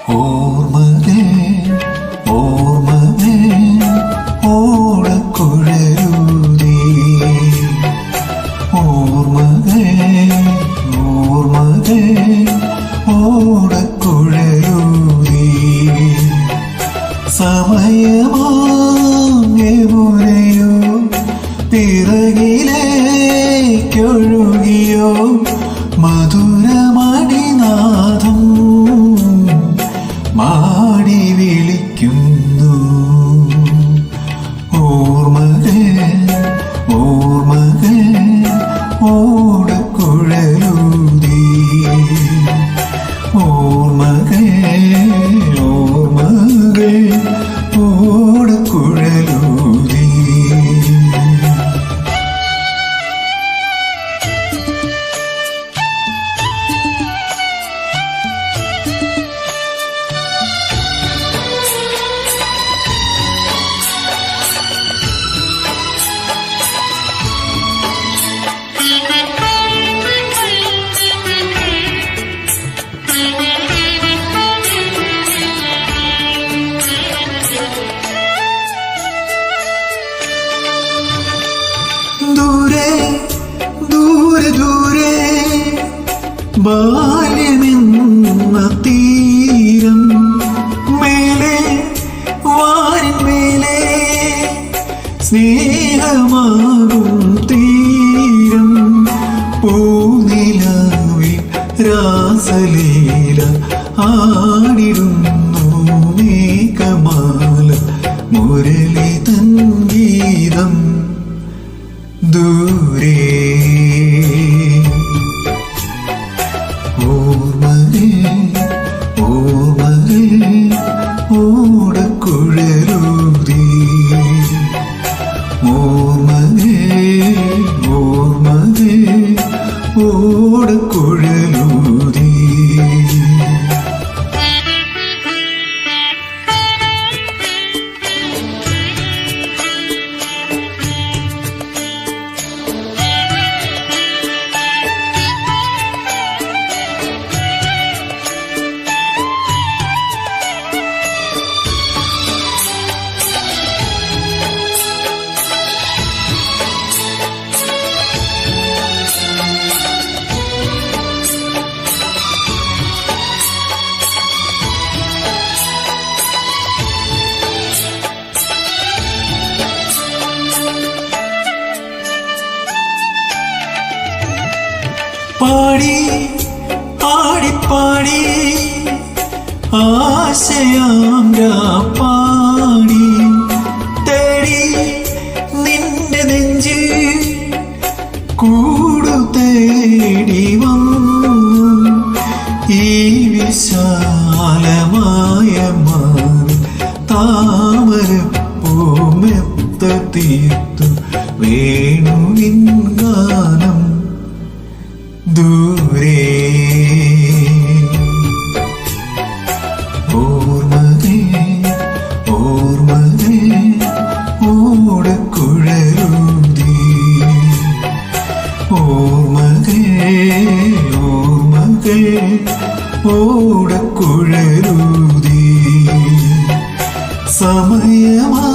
ഓർമ്മകൾ ഓർമ്മകൾ ഓടക്കുഴലൂതി ഓർമ്മകൾ ഓർമ്മകൾ ഓടക്കുഴലൂതി സമയമാങ്ങെമുനയോ പിറകിലേക്കൊഴുകിയോ മധുരമണിനാദം മാടി വിളിക്കുന്നു ഓർമ്മകൾ ഓർമ്മകൾ ഓടക്കുഴലൂതി ഓർമ്മകൾ ഓർമ്മകൾ ഓടക്കുഴലൂതി ദൂരെ ദൂരെ ദൂരെ ബാല്യമെന്ന തീരം മേലെ വാരിന്മേലെ സ്നേഹമാകും തീരം പൂനിലാവിൽ രാസലീല ആടിടുന്നു മേഘമാല മുരളി തൻ ഗീതം ദൂരെ ഓർമ്മകൾ ഓർമ്മകൾ ഓടക്കുഴലൂതി ഓർമ്മകൾ ഓർമ്മകൾ ഓടക്കുഴലൂതി പാടി ആടിപ്പാടി ആശയാം പാടി തേടി നിന്റെ നെഞ്ച് കൂടു തേടി വന്നു ഈ വിശാലമായ മാറി താമരപ്പൂമെത്ത തീർത്തു വേണുവിൻ ഗാനം ദൂരെ ഓർമ്മകൾ ഓർമ്മകൾ ഓടക്കുഴലൂതി ഓർമ്മകൾ ഓർമ്മകൾ ഓടക്കുഴലൂതി സമയമാ